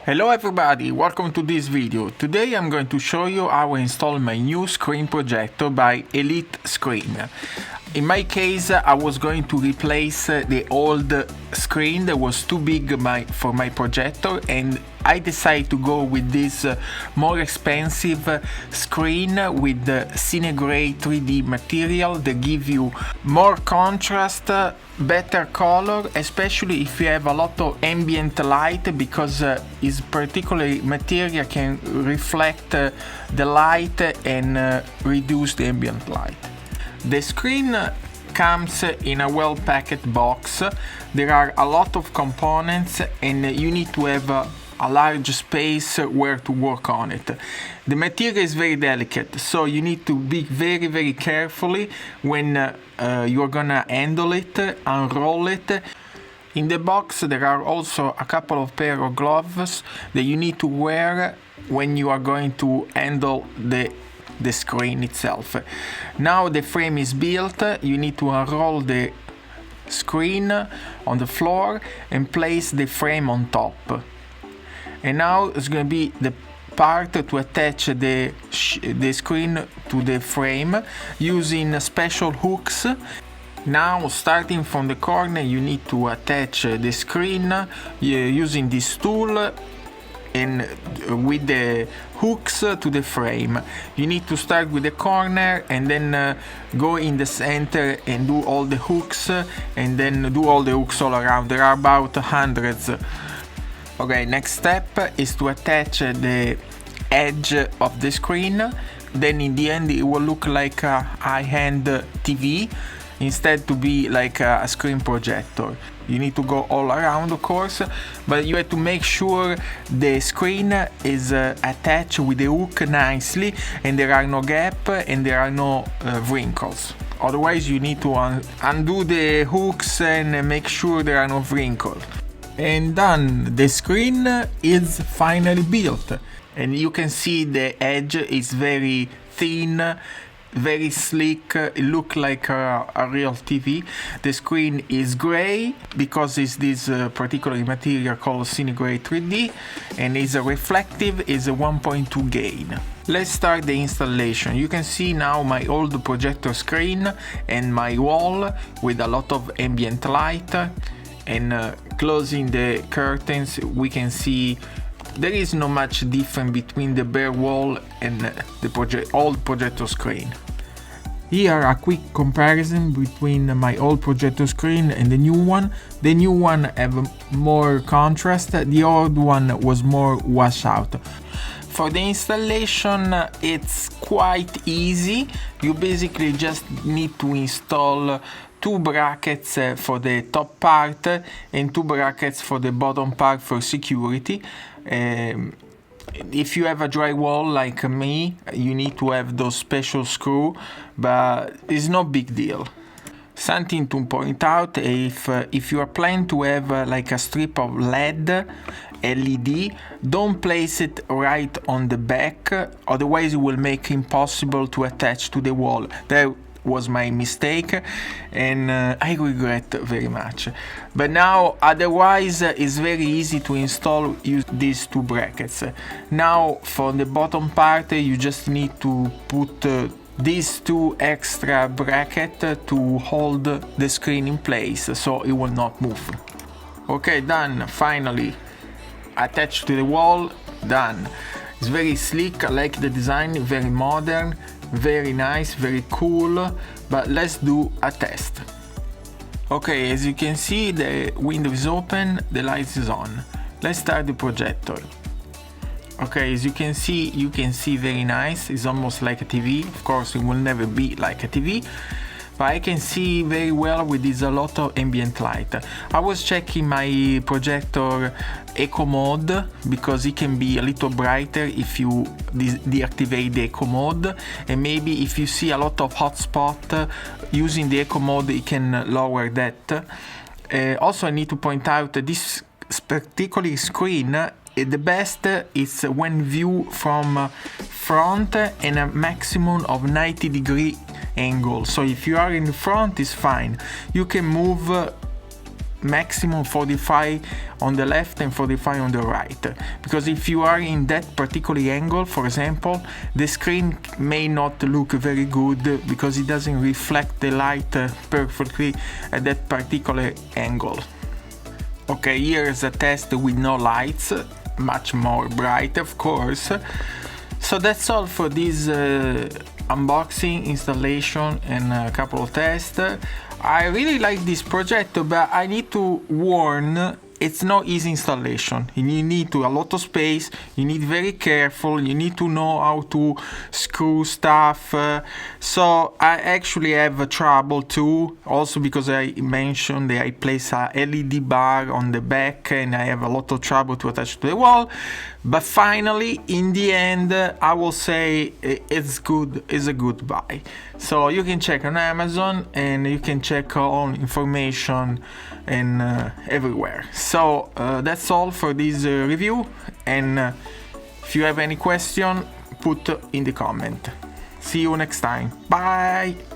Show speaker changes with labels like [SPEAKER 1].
[SPEAKER 1] Hello everybody, welcome to this video. Today I'm going to show you how I install my new screen projector by Elite Screen. In my case, I was going to replace the old screen that was too big for my projector, and I decided to go with this more expensive screen with the CineGrey 3D material that give you more contrast, better color, especially if you have a lot of ambient light, because its particular material can reflect the light and reduce the ambient light. The screen comes in a well-packed box. There are a lot of components and you need to have a large space where to work on it. The material is very delicate, so you need to be very carefully when you're gonna handle it, unroll it. In the box there are also a couple of pair of gloves that you need to wear when you are going to handle the screen itself. Now the frame is built, you need to unroll the screen on the floor and place the frame on top. And now it's going to be the part to attach the screen to the frame using special hooks. Now, starting from the corner, you need to attach the screen using this tool and with the hooks to the frame. You need to start with the corner and then go in the center and do all the hooks, and then do all the hooks all around. There are about hundreds. Okay, next step is to attach the edge of the screen. Then in the end it will look like a high-end TV instead to be like a screen projector. You need to go all around, of course, but you have to make sure the screen is attached with the hook nicely and there are no gaps and there are no wrinkles. Otherwise you need to undo the hooks and make sure there are no wrinkles. And done, the screen is finally built, and you can see the edge is very thin, very sleek. It looks like a real TV. The screen is gray because it's this particular material called CineGrey 3D, and is a reflective, is a 1.2 gain. Let's start the installation. You can see now my old projector screen and my wall with a lot of ambient light, and closing the curtains we can see there is not much difference between the bare wall and the old projector screen. Here a quick comparison between my old projector screen and the new one. The new one have more contrast, the old one was more washed out. For the installation it's quite easy. You basically just need to install two brackets for the top part and two brackets for the bottom part for security. If you have a drywall like me, you need to have those special screws, but it's no big deal. Something to point out, if you are planning to have like a strip of LED, don't place it right on the back, otherwise it will make it impossible to attach to the wall. That was my mistake and I regret very much. But now otherwise it's very easy to install these two brackets. Now for the bottom part you just need to put these two extra brackets to hold the screen in place so it will not move. Okay, done. Finally attached to the wall, done. It's very sleek, I like the design, very modern, very nice, very cool, but let's do a test. Okay, as you can see the window is open, the light is on. Let's start the projector. Okay, as you can see very nice, it's almost like a TV. Of course it will never be like a TV, but I can see very well with this a lot of ambient light. I was checking my projector eco mode because it can be a little brighter if you deactivate the eco mode, and maybe if you see a lot of hot spot using the eco mode it can lower that. Also I need to point out that this particular screen, the best is when viewed from front and a maximum of 90-degree angle. So if you are in the front it's fine. You can move maximum 45 on the left and 45 on the right, because if you are in that particular angle, for example, the screen may not look very good because it doesn't reflect the light perfectly at that particular angle. Okay, here is a test with no lights, much more bright of course. So that's all for this unboxing, installation and a couple of tests. I really like this project, but I need to warn, it's no easy installation. You need a lot of space, you need very careful, you need to know how to screw stuff. So I actually have trouble too, also because I mentioned that I place a LED bar on the back and I have a lot of trouble to attach to the wall. But finally, in the end, I will say it's good, it's a good buy. So you can check on Amazon and you can check all information and everywhere. So that's all for this review, and if you have any question, put in the comment. See you next time. Bye!